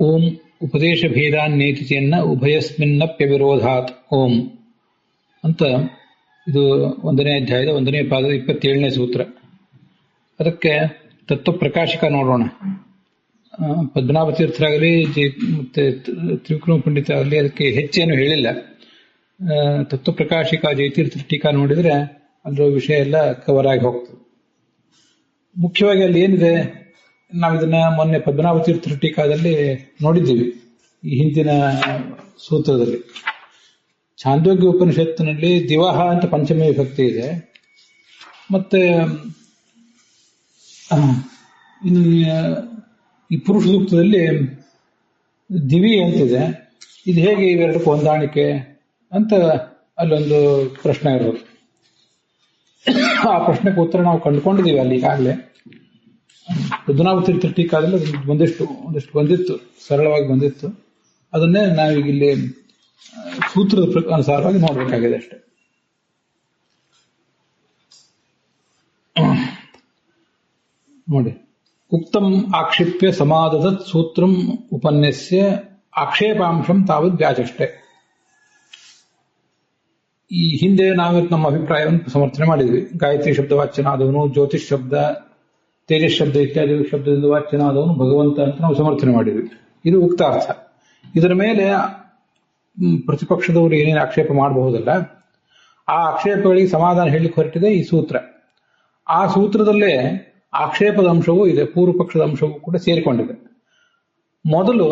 ಓಂ ಉಪದೇಶ ಭೇದಾನ್ನೇತಿ ಚೇನ್ನ ಉಭಯಸ್ಮಿನ್ನಪ್ಯವಿರೋಧಾತ್ ಓಂ ಅಂತ ಇದು 1ನೇ ಅಧ್ಯಾಯದ 1ನೇ ಪಾದದ 27ನೇ ಸೂತ್ರ. ಅದಕ್ಕೆ ತತ್ವಪ್ರಕಾಶಿಕ ನೋಡೋಣ. ಪದ್ಮನಾಭ ತೀರ್ಥರಾಗಲಿ ಮತ್ತೆ ತ್ರಿವಿಕ್ರಮ ಪಂಡಿತ ಆಗಲಿ ಅದಕ್ಕೆ ಹೆಚ್ಚೇನು ಹೇಳಿಲ್ಲ. ತತ್ವಪ್ರಕಾಶಿಕ ಜಯತೀರ್ಥ ಟೀಕಾ ನೋಡಿದ್ರೆ ಅದರ ವಿಷಯ ಎಲ್ಲ ಕವರ್ ಆಗಿ ಹೋಗ್ತದೆ. ಮುಖ್ಯವಾಗಿ ಅಲ್ಲಿ ಏನಿದೆ, ನಾವಿದನ್ನ ಮೊನ್ನೆ ಪದ್ಮನಾಭ ತೀರ್ಥ ಟೀಕಾದಲ್ಲಿ ನೋಡಿದ್ದೀವಿ. ಈ ಹಿಂದಿನ ಸೂತ್ರದಲ್ಲಿ ಛಾಂದೋಗ್ಯ ಉಪನಿಷತ್ತಿನಲ್ಲಿ ದಿವಹ ಅಂತ ಪಂಚಮಿ ವಿಭಕ್ತಿ ಇದೆ. ಮತ್ತೆ ಇನ್ನು ಈ ಪುರುಷ ಸೂಕ್ತದಲ್ಲಿ ದಿವಿ ಅಂತಿದೆ. ಇದು ಹೇಗೆ ಇವೆರಡಕ್ಕೂ ಹೊಂದಾಣಿಕೆ ಅಂತ ಅಲ್ಲೊಂದು ಪ್ರಶ್ನೆ ಇರೋದು. ಆ ಪ್ರಶ್ನೆಗೆ ಉತ್ತರ ನಾವು ಕಂಡುಕೊಂಡಿದ್ದೀವಿ ಅಲ್ಲಿ ಈಗಾಗಲೇ. ಪದ್ಮನಾಭ ತೀರ್ಥ ಟೀಕಾದಲ್ಲಿ ಒಂದಿಷ್ಟು ಬಂದಿತ್ತು, ಸರಳವಾಗಿ ಬಂದಿತ್ತು. ಅದನ್ನೇ ನಾವೀಗ ಇಲ್ಲಿ ಸೂತ್ರದ ಅನುಸಾರವಾಗಿ ನೋಡಬೇಕಾಗಿದೆ ಅಷ್ಟೆ. ನೋಡಿ, ಉಕ್ತಂ ಆಕ್ಷಿಪ್ಯ ಸಮಾದದತ್ ಸೂತ್ರಂ ಉಪನ್ಯಸ್ಯ ಆಕ್ಷೇಪಾಂಶಂ ತಾವದ್ ವ್ಯಾಚಷ್ಟೆ. ಈ ಹಿಂದೆ ನಾವು ನಮ್ಮ ಅಭಿಪ್ರಾಯವನ್ನು ಸಮರ್ಥನೆ ಮಾಡಿದ್ವಿ. ಗಾಯತ್ರಿ ಶಬ್ದ ವಾಚ್ಯನಾದವನು, ಜ್ಯೋತಿಷ್ ಶಬ್ದ, ತೇಜಸ್ ಶಬ್ದ ಇತ್ಯಾದಿ ಶಬ್ದದಿಂದ ವಾಚ್ಯನಾದವನು ಭಗವಂತ ಅಂತ ನಾವು ಸಮರ್ಥನೆ ಮಾಡಿದ್ವಿ. ಇದು ಉಕ್ತಾರ್ಥ. ಇದರ ಮೇಲೆ ಪ್ರತಿಪಕ್ಷದವರು ಏನೇನು ಆಕ್ಷೇಪ ಮಾಡಬಹುದಲ್ಲ, ಆ ಆಕ್ಷೇಪಗಳಿಗೆ ಸಮಾಧಾನ ಹೇಳಲಿಕ್ಕೆ ಹೊರಟಿದೆ ಈ ಸೂತ್ರ. ಆ ಸೂತ್ರದಲ್ಲೇ ಆಕ್ಷೇಪದ ಅಂಶವೂ ಇದೆ, ಪೂರ್ವ ಪಕ್ಷದ ಅಂಶವೂ ಕೂಡ ಸೇರಿಕೊಂಡಿದೆ. ಮೊದಲು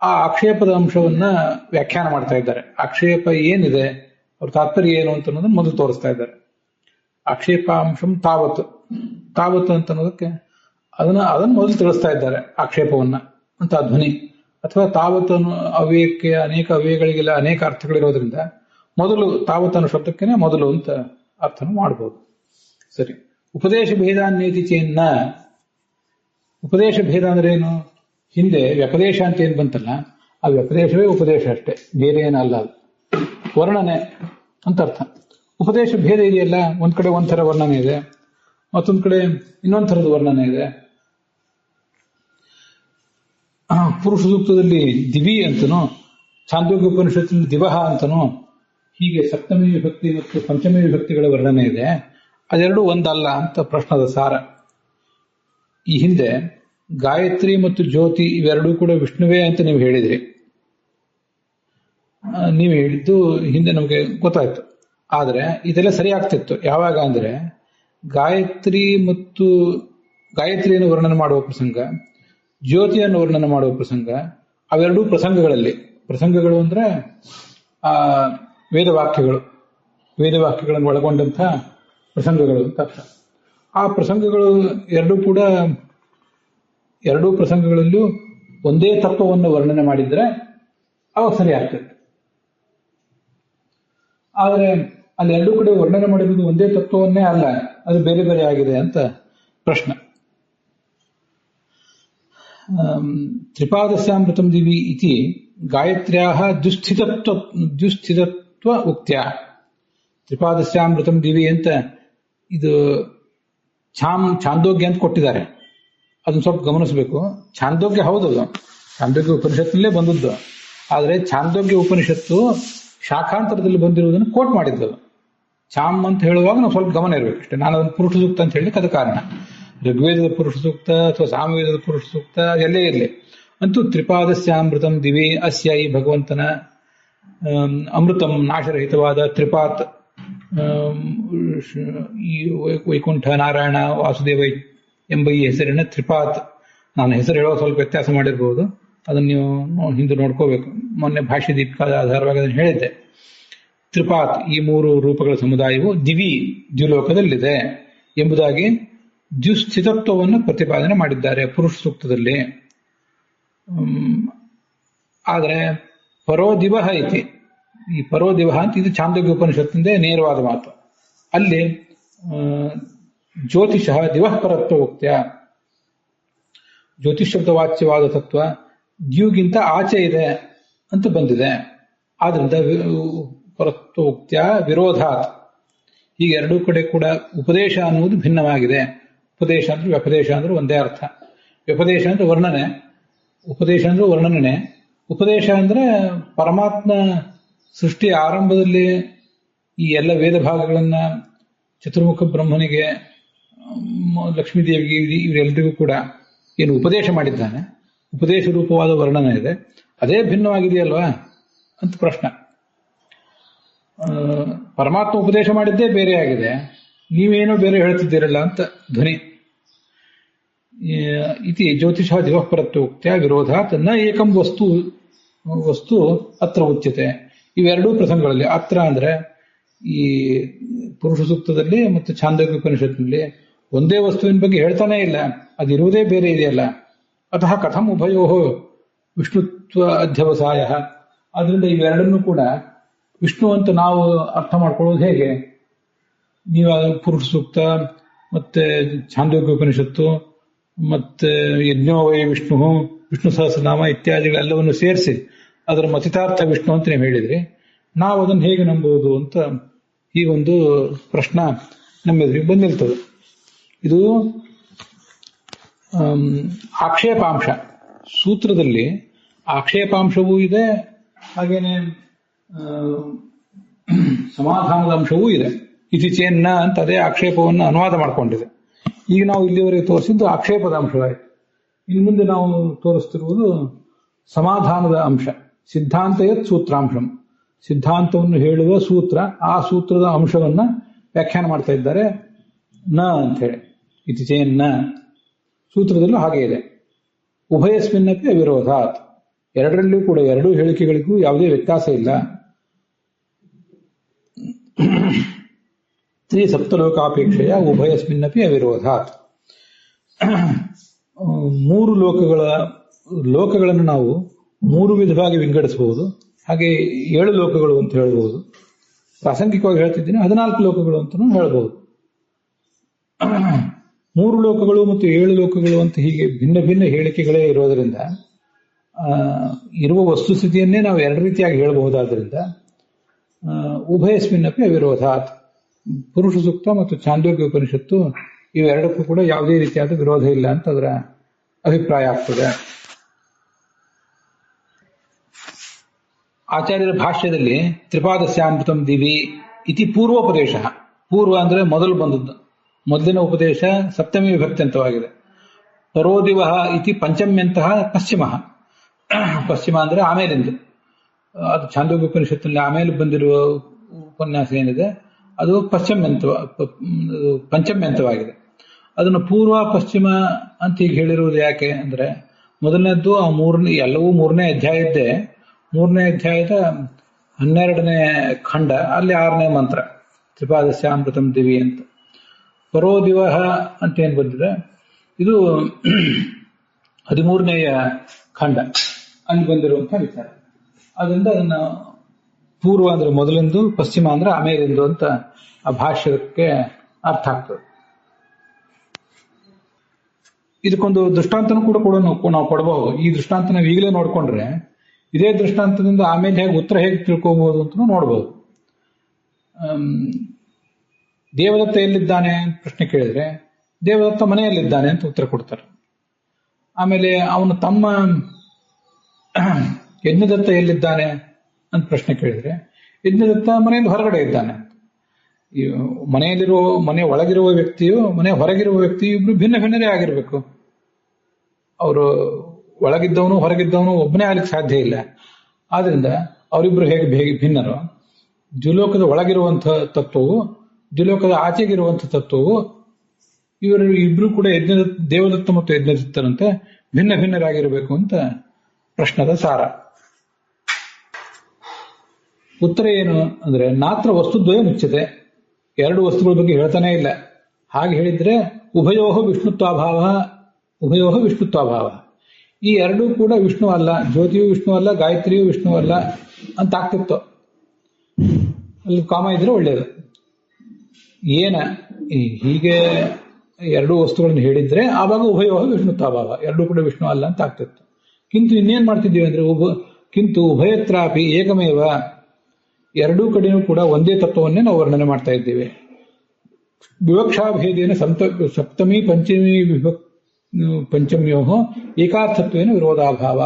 ಆ ಆಕ್ಷೇಪದ ಅಂಶವನ್ನ ವ್ಯಾಖ್ಯಾನ ಮಾಡ್ತಾ ಇದ್ದಾರೆ. ಆಕ್ಷೇಪ ಏನಿದೆ, ಅವ್ರ ತಾತ್ಪರ್ಯ ಏನು ಅಂತ ಅನ್ನೋದನ್ನ ಮೊದಲು ತೋರಿಸ್ತಾ ಇದ್ದಾರೆ. ಆಕ್ಷೇಪಾಂಶಂ ತಾವತ್ ಅಂತ ಅನ್ನೋದಕ್ಕೆ ಅದನ್ನು ಮೊದಲು ತಿಳಿಸ್ತಾ ಇದ್ದಾರೆ. ಆಕ್ಷೇಪವನ್ನ ಅಂತ ಧ್ವನಿ ಅಥವಾ ತಾವತ್ ಅವ್ಯಯಕ್ಕೆ ಅನೇಕ ಅವ್ಯಯಗಳಿಗೆಲ್ಲ ಅನೇಕ ಅರ್ಥಗಳಿರೋದ್ರಿಂದ ಮೊದಲು ತಾವತ್ ಅನ್ನೋ ಶಬ್ದಕ್ಕೇನೆ ಮೊದಲು ಅಂತ ಅರ್ಥನ ಮಾಡಬಹುದು. ಸರಿ, ಉಪದೇಶ ಭೇದಾನ್ನೇತಿ ಚೇನ್ನ. ಉಪದೇಶ ಭೇದ ಅಂದ್ರೆ ಏನು? ಹಿಂದೆ ವ್ಯಪದೇಶ ಅಂತ ಏನ್ ಬಂತಲ್ಲ, ಆ ವ್ಯಪದೇಶವೇ ಉಪದೇಶ ಅಷ್ಟೇ, ಬೇರೆ ಏನಲ್ಲ. ಅದು ವರ್ಣನೆ ಅಂತ ಅರ್ಥ. ಉಪದೇಶ ಭೇದ ಇದೆಯಲ್ಲ, ಒಂದ್ ಕಡೆ ಒಂಥರ ವರ್ಣನೆ ಇದೆ, ಮತ್ತೊಂದ್ ಕಡೆ ಇನ್ನೊಂದ್ ಥರದ ವರ್ಣನೆ ಇದೆ. ಪುರುಷ ಸೂಕ್ತದಲ್ಲಿ ದಿವಿ ಅಂತನೋ, ಛಾಂದೋಗ್ಯ ಉಪನಿಷತ್ತಿನಲ್ಲಿ ದಿವಹ ಅಂತನೋ, ಹೀಗೆ ಸಪ್ತಮಿ ವಿಭಕ್ತಿ ಮತ್ತು ಪಂಚಮಿ ವಿಭಕ್ತಿಗಳ ವರ್ಣನೆ ಇದೆ. ಅದೆರಡೂ ಒಂದಲ್ಲ ಅಂತ ಪ್ರಶ್ನದ ಸಾರ. ಈ ಹಿಂದೆ ಗಾಯತ್ರಿ ಮತ್ತು ಜ್ಯೋತಿ ಇವೆರಡೂ ಕೂಡ ವಿಷ್ಣುವೇ ಅಂತ ನೀವು ಹೇಳಿದ್ರಿ. ನೀವು ಹೇಳಿದ್ದು ಹಿಂದೆ ನಮಗೆ ಗೊತ್ತಾಯ್ತು. ಆದ್ರೆ ಇದೆಲ್ಲ ಸರಿ ಆಗ್ತಿತ್ತು ಯಾವಾಗ ಅಂದ್ರೆ, ಗಾಯತ್ರಿಯನ್ನು ವರ್ಣನೆ ಮಾಡುವ ಪ್ರಸಂಗ, ಜ್ಯೋತಿಯನ್ನು ವರ್ಣನೆ ಮಾಡುವ ಪ್ರಸಂಗ, ಅವೆರಡೂ ಪ್ರಸಂಗಗಳು ಅಂದ್ರೆ ಆ ವೇದವಾಕ್ಯಗಳನ್ನು ಒಳಗೊಂಡಂಥ ಪ್ರಸಂಗಗಳು ಅಂತ ಅರ್ಥ. ಆ ಪ್ರಸಂಗಗಳು ಎರಡೂ ಪ್ರಸಂಗಗಳಲ್ಲೂ ಒಂದೇ ತತ್ವವನ್ನು ವರ್ಣನೆ ಮಾಡಿದ್ರೆ ಅವಾಗ ಸರಿ ಆಗ್ತದೆ. ಆದರೆ ಅಲ್ಲಿ ಎರಡೂ ಕಡೆ ವರ್ಣನೆ ಮಾಡಿರುವುದು ಒಂದೇ ತತ್ವವನ್ನೇ ಅಲ್ಲ, ಅದು ಬೇರೆ ಬೇರೆ ಆಗಿದೆ ಅಂತ ಪ್ರಶ್ನೆ. ತ್ರಿಪಾದಸ್ಯಾಮೃತಂ ದಿವಿ ಇತಿ ಗಾಯತ್ರ್ಯಾಹ ದ್ಯುಸ್ಥಿತತ್ವ ಉಕ್ತ್ಯ. ತ್ರಿಪಾದಸ್ಯಾಮೃತಂ ದಿವಿ ಅಂತ ಇದು ಛಾಂದೋಗ್ಯ ಅಂತ ಕೊಟ್ಟಿದ್ದಾರೆ. ಅದನ್ನ ಸ್ವಲ್ಪ ಗಮನಿಸಬೇಕು. ಛಾಂದೋಗ್ಯ ಹೌದದು, ಛಾಂದೋಗ್ಯ ಉಪನಿಷತ್ತಿನಲ್ಲೇ ಬಂದದ್ದು. ಆದರೆ ಛಾಂದೋಗ್ಯ ಉಪನಿಷತ್ತು ಶಾಖಾಂತರದಲ್ಲಿ ಬಂದಿರುವುದನ್ನು ಕೋಟ್ ಮಾಡಿದ್ದು. ಛಾಮ್ ಅಂತ ಹೇಳುವಾಗ ನಾವು ಸ್ವಲ್ಪ ಗಮನ ಇರಬೇಕು ಅಷ್ಟೇ. ನಾನು ಅದನ್ನು ಪುರುಷ ಸೂಕ್ತ ಅಂತ ಹೇಳಲಿಕ್ಕೆ ಅದು ಕಾರಣ. ಋಗ್ವೇದದ ಪುರುಷ ಸೂಕ್ತ ಅಥವಾ ಸಾಮವೇದದ ಪುರುಷ ಸೂಕ್ತ ಎಲ್ಲೇ ಇರಲಿ, ಅಂತೂ ತ್ರಿಪಾದಸ್ಯಾಮೃತಂ ದಿವಿ ಅಸ್ಯ, ಈ ಭಗವಂತನ ಅಮೃತಂ ನಾಶರಹಿತವಾದ ತ್ರಿಪಾತ್, ಈ ವೈಕುಂಠ, ನಾರಾಯಣ, ವಾಸುದೇವ ಎಂಬ ಈ ಹೆಸರಿನ ತ್ರಿಪಾತ್. ನಾನು ಹೆಸರು ಹೇಳೋ ಸ್ವಲ್ಪ ವ್ಯತ್ಯಾಸ ಮಾಡಿರ್ಬೋದು, ಅದನ್ನು ನೀವು ಹಿಂದೆ ನೋಡ್ಕೋಬೇಕು. ಮೊನ್ನೆ ಭಾಷ್ಯ ದೀಪಿಕಾದ ಆಧಾರವಾಗಿ ಅದನ್ನು ಹೇಳಿದ್ದೆ. ತ್ರಿಪಾತ್, ಈ 3 ರೂಪಗಳ ಸಮುದಾಯವು ದ್ವಿಲೋಕದಲ್ಲಿದೆ ಎಂಬುದಾಗಿ ದ್ಯುಸ್ಥಿತತ್ವವನ್ನು ಪ್ರತಿಪಾದನೆ ಮಾಡಿದ್ದಾರೆ ಪುರುಷ ಸೂಕ್ತದಲ್ಲಿ. ಆದರೆ ಪರೋದಿವಹ ಐತಿ, ಈ ಪರೋದಿವಹ ಅಂತ ಇದು ಛಾಂದೋಗ್ಯ ಉಪನಿಷತ್ತಿಂದ ನೇರವಾದ ಮಾತು. ಅಲ್ಲಿ ಜ್ಯೋತಿಷಃ ದಿವಃ ಪರತ್ವ ಉಕ್ತ್ಯ, ಜ್ಯೋತಿಷ್ ಶಬ್ದ ವಾಚ್ಯವಾದ ತತ್ವ ದ್ಯುಗಿಂತ ಆಚೆ ಇದೆ ಅಂತ ಬಂದಿದೆ. ಆದ್ರಿಂದ ಪರತ್ವ ಉಕ್ತ್ಯ ವಿರೋಧಾತ್, ಹೀಗೆ ಎರಡೂ ಕಡೆ ಕೂಡ ಉಪದೇಶ ಅನ್ನುವುದು ಭಿನ್ನವಾಗಿದೆ. ಉಪದೇಶ ಅಂದ್ರೆ ವ್ಯಪದೇಶ ಅಂದ್ರೆ ಒಂದೇ ಅರ್ಥ. ವ್ಯಪದೇಶ ಅಂದ್ರೆ ವರ್ಣನೆ, ಉಪದೇಶ ಅಂದ್ರೆ ವರ್ಣನೆ. ಉಪದೇಶ ಅಂದ್ರೆ ಪರಮಾತ್ಮ ಸೃಷ್ಟಿಯ ಆರಂಭದಲ್ಲಿ ಈ ಎಲ್ಲ ವೇದ ಭಾಗಗಳನ್ನ ಚತುರ್ಮುಖ ಬ್ರಹ್ಮನಿಗೆ, ಲಕ್ಷ್ಮೀದೇವಿಗೆ, ಇವರೆಲ್ಲರಿಗೂ ಕೂಡ ಏನು ಉಪದೇಶ ಮಾಡಿದ್ದಾನೆ, ಉಪದೇಶ ರೂಪವಾದ ವರ್ಣನೆ ಇದೆ, ಅದೇ ಭಿನ್ನವಾಗಿದೆಯಲ್ವಾ ಅಂತ ಪ್ರಶ್ನೆ. ಪರಮಾತ್ಮ ಉಪದೇಶ ಮಾಡಿದ್ದೇ ಬೇರೆ ಆಗಿದೆ, ನೀವೇನೋ ಬೇರೆ ಹೇಳ್ತಿದ್ದೀರಲ್ಲ ಅಂತ ಧ್ವನಿ. ಇತಿ ಜ್ಯೋತಿಷ ದಿವಪರತ್ಯೋಕ್ತ್ಯ ವಿರೋಧಾತ್ ನ ಏಕಂ ವಸ್ತು ಅತ್ರ ಉಚ್ಯತೆ. ಇವೆರಡೂ ಪ್ರಸಂಗಗಳಲ್ಲಿ, ಅತ್ರ ಅಂದ್ರೆ ಈ ಪುರುಷ ಸೂಕ್ತದಲ್ಲಿ ಮತ್ತು ಛಾಂದೋಗ್ಯ ಉಪನಿಷತ್ನಲ್ಲಿ ಒಂದೇ ವಸ್ತುವಿನ ಬಗ್ಗೆ ಹೇಳ್ತಾನೆ ಇಲ್ಲ, ಅದಿರುವುದೇ ಬೇರೆ ಇದೆಯಲ್ಲ. ಅತಃ ಕಥಂ ಉಭಯೋ ವಿಷ್ಣುತ್ವ ಅಧ್ಯವಸಾಯ. ಆದ್ರಿಂದ ಇವೆರಡನ್ನೂ ಕೂಡ ವಿಷ್ಣು ಅಂತ ನಾವು ಅರ್ಥ ಮಾಡ್ಕೊಳ್ಳೋದು ಹೇಗೆ? ನೀವು ಪುರುಷ ಸೂಕ್ತ ಮತ್ತೆ ಛಾಂದೋಗ್ಯ ಉಪನಿಷತ್ತು ಮತ್ತೆ ಯಜ್ಞೋವೈ ವಿಷ್ಣು, ವಿಷ್ಣು ಸಹಸ್ರನಾಮ ಇತ್ಯಾದಿಗಳೆಲ್ಲವನ್ನು ಸೇರಿಸಿ ಅದರ ಮತಿತಾರ್ಥ ವಿಷ್ಣು ಅಂತ ನೀವು ಹೇಳಿದ್ರಿ, ನಾವು ಅದನ್ನು ಹೇಗೆ ನಂಬುವುದು ಅಂತ ಹೀಗೊಂದು ಪ್ರಶ್ನೆ ನಮ್ಮೆದುರಿಗೆ ಬಂದಿರ್ತದೆ. ಇದು ಆಕ್ಷೇಪಾಂಶ. ಸೂತ್ರದಲ್ಲಿ ಆಕ್ಷೇಪಾಂಶವೂ ಇದೆ, ಹಾಗೇನೆ ಸಮಾಧಾನದ ಅಂಶವೂ ಇದೆ. ಇತಿ ಚೇನ್ನ ಅಂತ ಅದೇ ಆಕ್ಷೇಪವನ್ನು ಅನುವಾದ ಮಾಡಿಕೊಂಡಿದೆ. ಈಗ ನಾವು ಇಲ್ಲಿವರೆಗೆ ತೋರಿಸಿದ್ದು ಆಕ್ಷೇಪದ ಅಂಶವಾಯಿತು. ಇನ್ನು ಮುಂದೆ ನಾವು ತೋರಿಸ್ತಿರುವುದು ಸಮಾಧಾನದ ಅಂಶ. ಸಿದ್ಧಾಂತಯತ್ ಸೂತ್ರಾಂಶಂ, ಸಿದ್ಧಾಂತವನ್ನು ಹೇಳುವ ಸೂತ್ರ, ಆ ಸೂತ್ರದ ಅಂಶವನ್ನ ವ್ಯಾಖ್ಯಾನ ಮಾಡ್ತಾ ಇದ್ದಾರೆ ನ ಅಂತ ಹೇಳಿ. ಇತಿ ಚೇನ್ನ ಸೂತ್ರದಲ್ಲೂ ಹಾಗೆ ಇದೆ. ಉಭಯಸ್ಮಿನ್ನಪಿ ಅವಿರೋಧಾತ್, ಎರಡರಲ್ಲಿಯೂ ಕೂಡ ಎರಡೂ ಹೇಳಿಕೆಗಳಿಗೂ ಯಾವುದೇ ವ್ಯತ್ಯಾಸ ಇಲ್ಲ. ಸಪ್ತಲೋಕಾಪೇಕ್ಷೆಯ ಉಭಯಸ್ಮಿನ್ನಪಿ ಅವಿರೋಧಾತ್. ಮೂರು ಲೋಕಗಳನ್ನು ನಾವು ಮೂರು ವಿಧವಾಗಿ ವಿಂಗಡಿಸಬಹುದು. ಹಾಗೆ 7 ಲೋಕಗಳು ಅಂತ ಹೇಳಬಹುದು. ಪ್ರಾಸಂಗಿಕವಾಗಿ ಹೇಳ್ತಿದ್ದೀನಿ, 14 ಲೋಕಗಳು ಅಂತಲೂ ಹೇಳಬಹುದು. 3 ಲೋಕಗಳು ಮತ್ತು 7 ಲೋಕಗಳು ಅಂತ ಹೀಗೆ ಭಿನ್ನ ಭಿನ್ನ ಹೇಳಿಕೆಗಳೇ ಇರೋದರಿಂದ ಇರುವ ವಸ್ತುಸ್ಥಿತಿಯನ್ನೇ ನಾವು ಎರಡು ರೀತಿಯಾಗಿ ಹೇಳಬಹುದಾದ್ರಿಂದ ಉಭಯಸ್ಮಿನ್ನಪಿ ಅವಿರೋಧಾತ್, ಪುರುಷ ಸೂಕ್ತ ಮತ್ತು ಛಾಂದೋಗ್ಯ ಉಪನಿಷತ್ತು ಇವೆರಡಕ್ಕೂ ಕೂಡ ಯಾವುದೇ ರೀತಿಯಾದ ವಿರೋಧ ಇಲ್ಲ ಅಂತ ಅದರ ಅಭಿಪ್ರಾಯ ಆಗ್ತದೆ. ಆಚಾರ್ಯರ ಭಾಷ್ಯದಲ್ಲಿ ತ್ರಿಪಾದಸ್ಯಾಮೃತಂ ದಿವಿ ಇತಿ ಪೂರ್ವೋಪದೇಶ. ಪೂರ್ವ ಅಂದ್ರೆ ಮೊದಲು ಬಂದದ್ದು, ಮೊದಲಿನ ಉಪದೇಶ ಸಪ್ತಮಿ ವಿಭಕ್ತ್ಯಂತವಾಗಿದೆ. ಪರೋದಿವ ಇತಿ ಪಂಚಮ್ಯಂತಹ ಪಶ್ಚಿಮ. ಪಶ್ಚಿಮ ಅಂದ್ರೆ ಆಮೇಲಿಂದ, ಅದು ಛಾಂದೋಗ್ಯ ಉಪನಿಷತ್ತಿನಲ್ಲಿ ಆಮೇಲೆ ಬಂದಿರುವ ಉಪನ್ಯಾಸ ಏನಿದೆ ಅದು ಪಂಚಮ್ಯಂತವಾಗಿದೆ. ಅದನ್ನು ಪೂರ್ವ ಪಶ್ಚಿಮ ಅಂತ ಈಗ ಹೇಳಿರುವುದು ಯಾಕೆ ಅಂದ್ರೆ, ಮೊದಲನೇದ್ದು ಆ ಎಲ್ಲವೂ ಮೂರನೇ ಅಧ್ಯಾಯದ್ದೇ. 3ನೇ ಅಧ್ಯಾಯದ 12ನೇ ಖಂಡ, ಅಲ್ಲಿ 6ನೇ ಮಂತ್ರ ತ್ರಿಪಾದಸ್ಯಾಮೃತಂ ದಿವಿ ಅಂತ. ಪರೋದಿವ ಅಂತ ಏನ್ ಬಂದಿದೆ, ಇದು 13ನೇಯ ಖಂಡ, ಅಲ್ಲಿ ಬಂದಿರುವಂತಹ ವಿಚಾರ. ಅದರಿಂದ ಅದನ್ನ ಪೂರ್ವ ಅಂದ್ರೆ ಮೊದಲಿಂದು, ಪಶ್ಚಿಮ ಅಂದ್ರೆ ಆಮೇಲಿಂದು ಅಂತ ಆ ಭಾಷ್ಯಕ್ಕೆ ಅರ್ಥ ಆಗ್ತದೆ. ಇದಕ್ಕೊಂದು ದೃಷ್ಟಾಂತನೂ ಕೂಡ ನಾವು ಕೊಡಬಹುದು. ಈ ದೃಷ್ಟಾಂತ ನಾವು ಈಗಲೇ ನೋಡ್ಕೊಂಡ್ರೆ ಇದೇ ದೃಷ್ಟಾಂತದಿಂದ ಆಮೇಲೆ ಹೇಗೆ ತಿಳ್ಕೋಬಹುದು ಅಂತ ನೋಡ್ಬೋದು. ದೇವದತ್ತ ಎಲ್ಲಿದ್ದಾನೆ ಅಂತ ಪ್ರಶ್ನೆ ಕೇಳಿದ್ರೆ ದೇವದತ್ತ ಮನೆಯಲ್ಲಿದ್ದಾನೆ ಅಂತ ಉತ್ತರ ಕೊಡ್ತಾರೆ. ಆಮೇಲೆ ಅವನು ತಮ್ಮ ಯಜ್ಞದತ್ತ ಎಲ್ಲಿದ್ದಾನೆ ಅಂತ ಪ್ರಶ್ನೆ ಕೇಳಿದ್ರೆ ಯಜ್ಞದತ್ತ ಮನೆಯಿಂದ ಹೊರಗಡೆ ಇದ್ದಾನೆ. ಮನೆ ಒಳಗಿರುವ ವ್ಯಕ್ತಿಯು ಮನೆ ಹೊರಗಿರುವ ವ್ಯಕ್ತಿಯು ಇಬ್ರು ಭಿನ್ನ ಭಿನ್ನರೇ ಆಗಿರ್ಬೇಕು. ಅವರು ಒಳಗಿದ್ದವನು ಹೊರಗಿದ್ದವನು ಒಬ್ಬನೇ ಆಗ್ಲಿಕ್ಕೆ ಸಾಧ್ಯ ಇಲ್ಲ. ಆದ್ರಿಂದ ಅವರಿಬ್ರು ಹೇಗೆ ಭಿನ್ನರು, ದ್ವಿಲೋಕದ ಒಳಗಿರುವಂತಹ ತತ್ವವು ದ್ವಿಲೋಕದ ಆಚೆಗಿರುವಂತಹ ತತ್ವವು ಇವರು ಇಬ್ರು ಕೂಡ ದೇವದತ್ತ ಮತ್ತು ಯಜ್ಞದತ್ತರಂತೆ ಭಿನ್ನ ಭಿನ್ನರಾಗಿರಬೇಕು ಅಂತ ಪ್ರಶ್ನದ ಸಾರ. ಉತ್ತರ ಏನು ಅಂದ್ರೆ, ನಾತ್ರ ವಸ್ತುದ್ವಯ ಮುಚ್ಚತೆ, ಎರಡು ವಸ್ತುಗಳ ಬಗ್ಗೆ ಹೇಳ್ತಾನೆ ಇಲ್ಲ. ಹಾಗೆ ಹೇಳಿದ್ರೆ ಉಭಯೋ ವಿಷ್ಣುತ್ವಾಭಾವ, ಈ ಎರಡೂ ಕೂಡ ವಿಷ್ಣು ಅಲ್ಲ, ಜ್ಯೋತಿಯು ವಿಷ್ಣು ಅಲ್ಲ, ಗಾಯತ್ರಿಯು ವಿಷ್ಣು ಅಲ್ಲ ಅಂತ ಆಗ್ತಿತ್ತು. ಅಲ್ಲಿ ಕಾಮ ಇದ್ರೆ ಒಳ್ಳೇದು. ಹೀಗೆ ಎರಡೂ ವಸ್ತುಗಳನ್ನು ಹೇಳಿದ್ರೆ ಆವಾಗ ಉಭಯೋ ವಿಷ್ಣುತ್ವಾಭಾವ, ಎರಡೂ ಕೂಡ ವಿಷ್ಣು ಅಲ್ಲ ಅಂತ ಆಗ್ತಿತ್ತು. ಕಿಂತು ಇನ್ನೇನ್ ಮಾಡ್ತಿದ್ದೀವಿ ಅಂದ್ರೆ ಕಿಂತು ಉಭಯತ್ರಾಪಿ ಏಕಮೇವ, ಎರಡೂ ಕಡೆಯೂ ಕೂಡ ಒಂದೇ ತತ್ವವನ್ನೇ ನಾವು ವರ್ಣನೆ ಮಾಡ್ತಾ ಇದ್ದೇವೆ. ವಿವಕ್ಷಾಭೇದೇನ ಸಪ್ತಮಿ ಪಂಚಮಿ ಪಂಚಮ್ಯೋ ಏಕಾರ್ಥತ್ವೇನ ವಿರೋಧಾಭಾವ.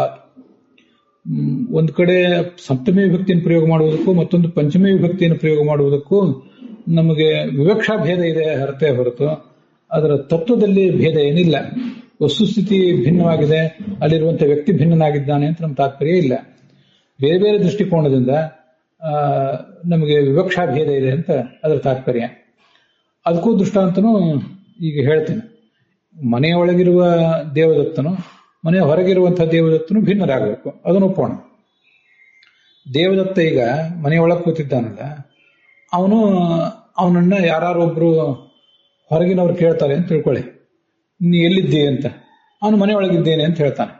ಒಂದು ಕಡೆ ಸಪ್ತಮಿ ವಿಭಕ್ತಿಯನ್ನು ಪ್ರಯೋಗ ಮಾಡುವುದಕ್ಕೂ ಮತ್ತೊಂದು ಪಂಚಮಿ ವಿಭಕ್ತಿಯನ್ನು ಪ್ರಯೋಗ ಮಾಡುವುದಕ್ಕೂ ನಮಗೆ ವಿವಕ್ಷಾ ಭೇದ ಇದೆ ಹೊರತು ಅದರ ತತ್ವದಲ್ಲಿ ಭೇದ ಏನಿಲ್ಲ. ವಸ್ತುಸ್ಥಿತಿ ಭಿನ್ನವಾಗಿದೆ, ಅಲ್ಲಿರುವಂತಹ ವ್ಯಕ್ತಿ ಭಿನ್ನನಾಗಿದ್ದಾನೆ ಅಂತ ನಮ್ಮ ತಾತ್ಪರ್ಯ ಇಲ್ಲ. ಬೇರೆ ಬೇರೆ ದೃಷ್ಟಿಕೋನದಿಂದ ನಮಗೆ ವಿವಕ್ಷಾ ಭೇದ ಇದೆ ಅಂತ ಅದರ ತಾತ್ಪರ್ಯ. ಅದಕ್ಕೂ ದೃಷ್ಟಾಂತನೂ ಈಗ ಹೇಳ್ತೇನೆ. ಮನೆಯ ಒಳಗಿರುವ ದೇವದತ್ತನು ಮನೆಯ ಹೊರಗಿರುವಂತಹ ದೇವದತ್ತನು ಭಿನ್ನರಾಗಬೇಕು, ಅದನ್ನು ಒಪ್ಪೋಣ. ದೇವದತ್ತ ಈಗ ಮನೆಯೊಳಗೆ ಕೂತಿದ್ದಾನಲ್ಲ, ಅವನನ್ನ ಯಾರೊಬ್ರು ಹೊರಗಿನವ್ರು ಕೇಳ್ತಾರೆ ಅಂತ ತಿಳ್ಕೊಳ್ಳಿ, ನೀ ಎಲ್ಲಿದ್ದೀ ಅಂತ. ಅವನು ಮನೆಯೊಳಗಿದ್ದೇನೆ ಅಂತ ಹೇಳ್ತಾನೆ.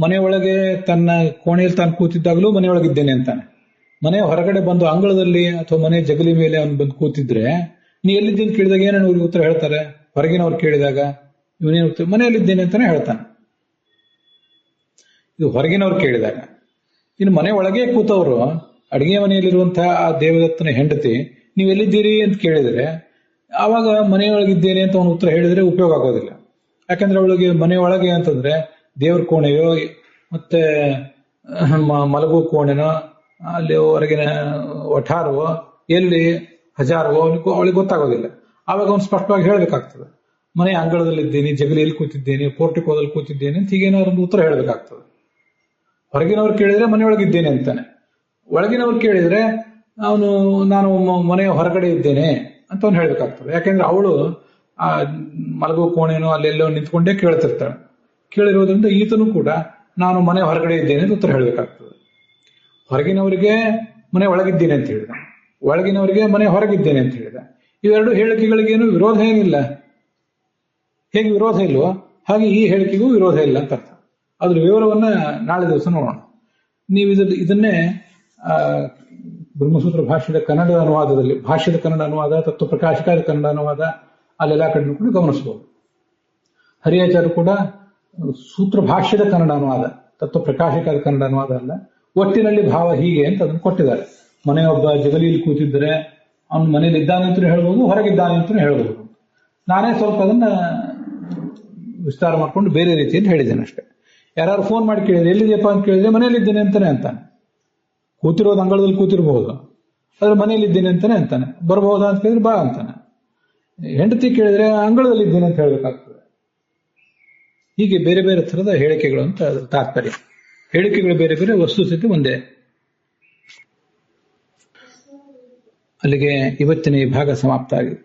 ಮನೆಯೊಳಗೆ ತನ್ನ ಕೋಣೆಯಲ್ಲಿ ತಾನು ಕೂತಿದ್ದಾಗಲೂ ಮನೆಯೊಳಗಿದ್ದೇನೆ ಅಂತಾನೆ. ಮನೆಯ ಹೊರಗಡೆ ಬಂದು ಅಂಗಳದಲ್ಲಿ ಅಥವಾ ಮನೆ ಜಗಲಿ ಮೇಲೆ ಅವನು ಬಂದು ಕೂತಿದ್ರೆ ನೀ ಎಲ್ಲಿದ್ದೀನಿ ಕೇಳಿದಾಗ ಏನೇನು ಉತ್ತರ ಹೇಳ್ತಾರೆ? ಹೊರಗಿನವ್ರು ಕೇಳಿದಾಗ ಇವನೇನು ಉತ್ತರ? ಮನೆಯಲ್ಲಿದ್ದೇನೆ ಅಂತಾನೆ ಹೇಳ್ತಾನೆ. ಇದು ಹೊರಗಿನವ್ರು ಕೇಳಿದಾಗ. ಇನ್ನು ಮನೆ ಒಳಗೆ ಕೂತವರು ಅಡಿಗೆ ಮನೆಯಲ್ಲಿರುವಂತಹ ಆ ದೇವದತ್ತನ ಹೆಂಡತಿ ನೀವು ಎಲ್ಲಿದ್ದೀರಿ ಅಂತ ಕೇಳಿದ್ರೆ ಆವಾಗ ಮನೆಯೊಳಗಿದ್ದೇನೆ ಅಂತ ಅವನು ಉತ್ತರ ಹೇಳಿದ್ರೆ ಉಪಯೋಗ ಆಗೋದಿಲ್ಲ. ಯಾಕಂದ್ರೆ ಅವಳಿಗೆ ಮನೆಯೊಳಗೆ ಅಂತಂದ್ರೆ ದೇವ್ರ ಕೋಣೆಯೋ ಮತ್ತೆ ಮಲಗೋ ಕೋಣೆನೋ ಅಲ್ಲಿ ಹೊರಗಿನ ಒಠಾರವೋ ಎಲ್ಲಿ ಹಜಾರವೋ ಅವಳಿಗೆ ಗೊತ್ತಾಗೋದಿಲ್ಲ. ಆವಾಗ ಅವನು ಸ್ಪಷ್ಟವಾಗಿ ಹೇಳಬೇಕಾಗ್ತದೆ, ಮನೆ ಅಂಗಳದಲ್ಲಿದ್ದೀನಿ, ಜಗಲಿಯಲ್ಲಿ ಕೂತಿದ್ದೇನೆ, ಪೋರ್ಟಿಕೋದಲ್ಲಿ ಕೂತಿದ್ದೇನೆ ಅಂತ ಹೀಗೇನಾದ್ರು ಒಂದು ಉತ್ತರ ಹೇಳಬೇಕಾಗ್ತದೆ. ಹೊರಗಿನವ್ರು ಕೇಳಿದ್ರೆ ಮನೆಯೊಳಗಿದ್ದೇನೆ ಅಂತಾನೆ. ಒಳಗಿನವ್ರು ಕೇಳಿದ್ರೆ ನಾನು ಮನೆಯ ಹೊರಗಡೆ ಇದ್ದೇನೆ ಅಂತ ಅವನು ಹೇಳ್ಬೇಕಾಗ್ತದೆ. ಯಾಕೆಂದ್ರೆ ಅವಳು ಆ ಮಲಗೋ ಕೋಣೆನೋ ಅಲ್ಲೆಲ್ಲೋ ನಿಂತ್ಕೊಂಡೇ ಕೇಳ್ತಿರ್ತಾಳೆ. ಕೇಳಿರೋದ್ರಿಂದ ಈತನೂ ಕೂಡ ನಾನು ಮನೆ ಹೊರಗಡೆ ಇದ್ದೇನೆ ಅಂತ ಉತ್ತರ ಹೇಳಬೇಕಾಗ್ತದೆ. ಹೊರಗಿನವರಿಗೆ ಮನೆ ಒಳಗಿದ್ದೇನೆ ಅಂತ ಹೇಳಿದ, ಒಳಗಿನವರಿಗೆ ಮನೆ ಹೊರಗಿದ್ದೇನೆ ಅಂತ ಹೇಳಿದ. ಇವೆರಡು ಹೇಳಿಕೆಗಳಿಗೇನು ವಿರೋಧ ಏನಿಲ್ಲ. ಹೇಗೆ ವಿರೋಧ ಇಲ್ವೋ ಹಾಗೆ ಈ ಹೇಳಿಕೆಗೂ ವಿರೋಧ ಇಲ್ಲ ಅಂತ ಅರ್ಥ. ಅದ್ರ ವಿವರವನ್ನ ನಾಳೆ ದಿವಸ ನೋಡೋಣ. ನೀವು ಇದನ್ನೇ ಬ್ರಹ್ಮಸೂತ್ರ ಭಾಷ್ಯದ ಕನ್ನಡ ಅನುವಾದದಲ್ಲಿ, ಭಾಷ್ಯದ ಕನ್ನಡ ಅನುವಾದ, ತತ್ವ ಪ್ರಕಾಶಕಾದ ಕನ್ನಡ ಅನುವಾದ, ಅಲ್ಲೆಲ್ಲ ಕಡೆ ಕೂಡ ಗಮನಿಸಬಹುದು. ಹರಿಯಾಚಾರ್ಯರು ಕೂಡ ಸೂತ್ರ ಭಾಷ್ಯದ ಕನ್ನಡ ಅನುವಾದ, ತತ್ವ ಪ್ರಕಾಶಕಾದ ಕನ್ನಡ ಅನುವಾದ ಅಲ್ಲ, ಒಟ್ಟಿನಲ್ಲಿ ಭಾವ ಹೀಗೆ ಅಂತ ಅದನ್ನು ಕೊಟ್ಟಿದ್ದಾರೆ. ಮನೆಯೊಬ್ಬ ಜಗಲಿಯಲ್ಲಿ ಕೂತಿದ್ರೆ ಅವನು ಮನೇಲಿ ಇದ್ದಾನೆ ಅಂತಲೂ ಹೇಳ್ಬೋದು, ಹೊರಗಿದ್ದಾನೆ ಅಂತಲೂ ಹೇಳ್ಬೋದು. ನಾನೇ ಸ್ವಲ್ಪ ಅದನ್ನ ವಿಸ್ತಾರ ಮಾಡ್ಕೊಂಡು ಬೇರೆ ರೀತಿಯಲ್ಲಿ ಹೇಳಿದ್ದೇನೆ ಅಷ್ಟೇ. ಯಾರು ಫೋನ್ ಮಾಡಿ ಕೇಳಿದ್ರೆ ಎಲ್ಲಿದೆಯಪ್ಪ ಅಂತ ಕೇಳಿದ್ರೆ ಮನೆಯಲ್ಲಿದ್ದೇನೆ ಅಂತಾನೆ ಅಂತಾನೆ. ಕೂತಿರೋದು ಅಂಗಳದಲ್ಲಿ ಕೂತಿರ್ಬಹುದು, ಆದ್ರೆ ಮನೆಯಲ್ಲಿದ್ದೇನೆ ಅಂತಾನೆ ಅಂತಾನೆ. ಬರಬಹುದಾ ಅಂತ ಕೇಳಿದ್ರೆ ಬಾ ಅಂತಾನೆ. ಹೆಂಡತಿ ಕೇಳಿದ್ರೆ ಅಂಗಳದಲ್ಲಿ ಇದ್ದೇನೆ ಅಂತ ಹೇಳ್ಬೇಕಾಗ್ತದೆ. ಹೀಗೆ ಬೇರೆ ಬೇರೆ ಥರದ ಹೇಳಿಕೆಗಳು ಅಂತ ಅದ್ರ ತಾತ್ಪರ್ಯ. ಹೇಳಿಕೆಗಳು ಬೇರೆ ಬೇರೆ, ವಸ್ತುಸ್ಥಿತಿ ಒಂದೇ. ಅಲ್ಲಿಗೆ ಇವತ್ತಿನ ಈ ಭಾಗ ಸಮಾಪ್ತ ಆಗಿದೆ.